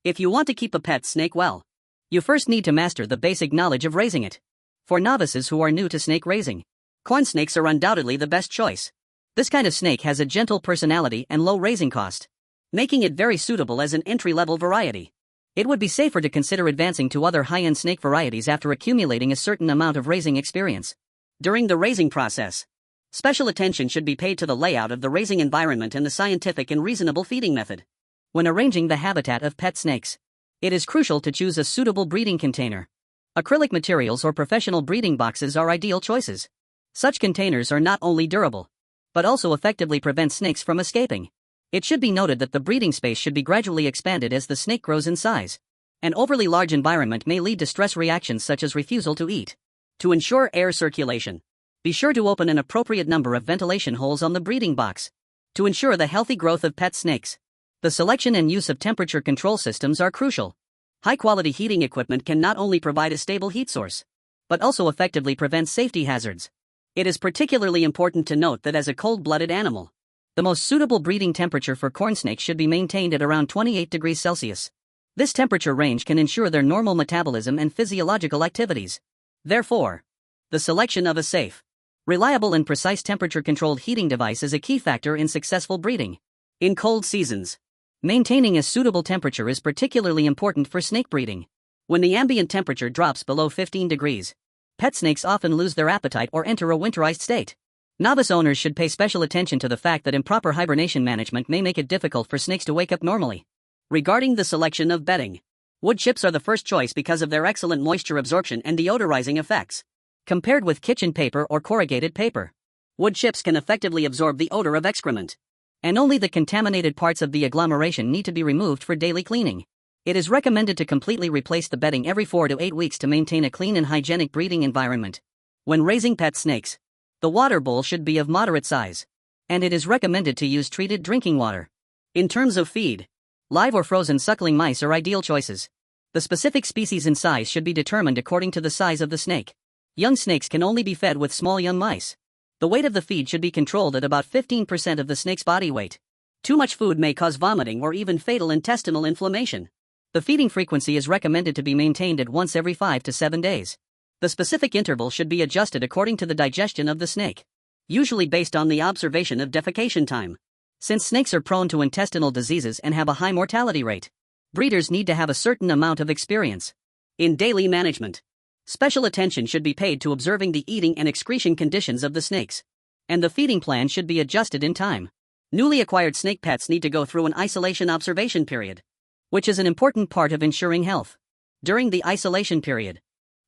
If you want to keep a pet snake well, you first need to master the basic knowledge of raising it. For novices who are new to snake raising, corn snakes are undoubtedly the best choice. This kind of snake has a gentle personality and low raising cost, making it very suitable as an entry-level variety. It would be safer to consider advancing to other high-end snake varieties after accumulating a certain amount of raising experience. During the raising process, special attention should be paid to the layout of the raising environment and the scientific and reasonable feeding method. When arranging the habitat of pet snakes, it is crucial to choose a suitable breeding container. Acrylic materials or professional breeding boxes are ideal choices. Such containers are not only durable, but also effectively prevent snakes from escaping. It should be noted that the breeding space should be gradually expanded as the snake grows in size. An overly large environment may lead to stress reactions such as refusal to eat. To ensure air circulation, be sure to open an appropriate number of ventilation holes on the breeding box. To ensure the healthy growth of pet snakes, the selection and use of temperature control systems are crucial. High-quality heating equipment can not only provide a stable heat source, but also effectively prevent safety hazards. It is particularly important to note that as a cold-blooded animal, the most suitable breeding temperature for corn snakes should be maintained at around 28 degrees Celsius. This temperature range can ensure their normal metabolism and physiological activities. Therefore, the selection of a safe, reliable and precise temperature-controlled heating device is a key factor in successful breeding. In cold seasons, maintaining a suitable temperature is particularly important for snake breeding. When the ambient temperature drops below 15 degrees, pet snakes often lose their appetite or enter a winterized state. Novice owners should pay special attention to the fact that improper hibernation management may make it difficult for snakes to wake up normally. Regarding the selection of bedding, wood chips are the first choice because of their excellent moisture absorption and deodorizing effects. Compared with kitchen paper or corrugated paper, wood chips can effectively absorb the odor of excrement, and only the contaminated parts of the agglomeration need to be removed for daily cleaning. It is recommended to completely replace the bedding every 4 to 8 weeks to maintain a clean and hygienic breeding environment. When raising pet snakes, the water bowl should be of moderate size, and it is recommended to use treated drinking water. In terms of feed, live or frozen suckling mice are ideal choices. The specific species and size should be determined according to the size of the snake. Young snakes can only be fed with small young mice. The weight of the feed should be controlled at about 15% of the snake's body weight. Too much food may cause vomiting or even fatal intestinal inflammation. The feeding frequency is recommended to be maintained at once every 5 to 7 days. The specific interval should be adjusted according to the digestion of the snake, usually based on the observation of defecation time. Since snakes are prone to intestinal diseases and have a high mortality rate, breeders need to have a certain amount of experience. In daily management, special attention should be paid to observing the eating and excretion conditions of the snakes, and the feeding plan should be adjusted in time. Newly acquired snake pets need to go through an isolation observation period, which is an important part of ensuring health. During the isolation period,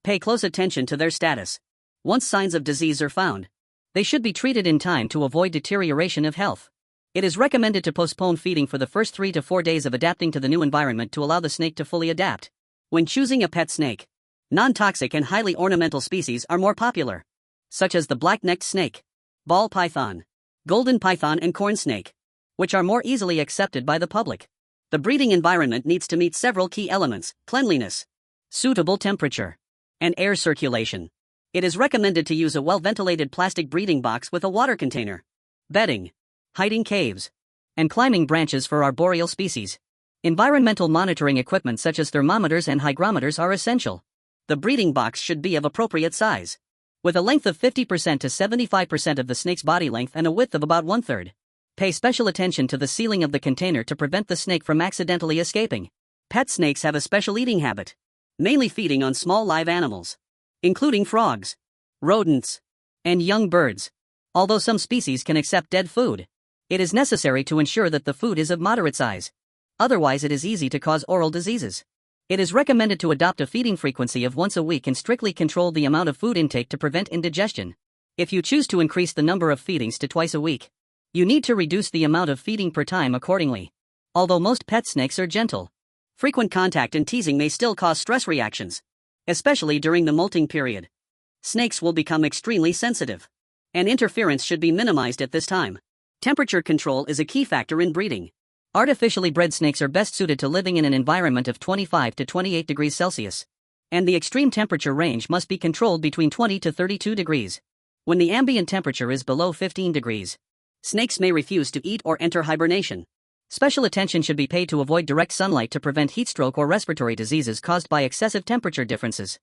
pay close attention to their status. Once signs of disease are found, they should be treated in time to avoid deterioration of health. It is recommended to postpone feeding for the first 3 to 4 days of adapting to the new environment to allow the snake to fully adapt. When choosing a pet snake, non-toxic and highly ornamental species are more popular, such as the black-necked snake, ball python, golden python and corn snake, which are more easily accepted by the public. The breeding environment needs to meet several key elements: cleanliness, suitable temperature, and air circulation. It is recommended to use a well-ventilated plastic breeding box with a water container, bedding, hiding caves, and climbing branches for arboreal species. Environmental monitoring equipment such as thermometers and hygrometers are essential. The breeding box should be of appropriate size, with a length of 50% to 75% of the snake's body length and a width of about 1/3. Pay special attention to the sealing of the container to prevent the snake from accidentally escaping. Pet snakes have a special eating habit, mainly feeding on small live animals, including frogs, rodents, and young birds. Although some species can accept dead food, it is necessary to ensure that the food is of moderate size. Otherwise, it is easy to cause oral diseases. It is recommended to adopt a feeding frequency of once a week and strictly control the amount of food intake to prevent indigestion. If you choose to increase the number of feedings to twice a week, you need to reduce the amount of feeding per time accordingly. Although most pet snakes are gentle, frequent contact and teasing may still cause stress reactions, especially during the molting period. Snakes will become extremely sensitive, and interference should be minimized at this time. Temperature control is a key factor in breeding. Artificially bred snakes are best suited to living in an environment of 25 to 28 degrees Celsius, and the extreme temperature range must be controlled between 20 to 32 degrees. When the ambient temperature is below 15 degrees, snakes may refuse to eat or enter hibernation. Special attention should be paid to avoid direct sunlight to prevent heatstroke or respiratory diseases caused by excessive temperature differences.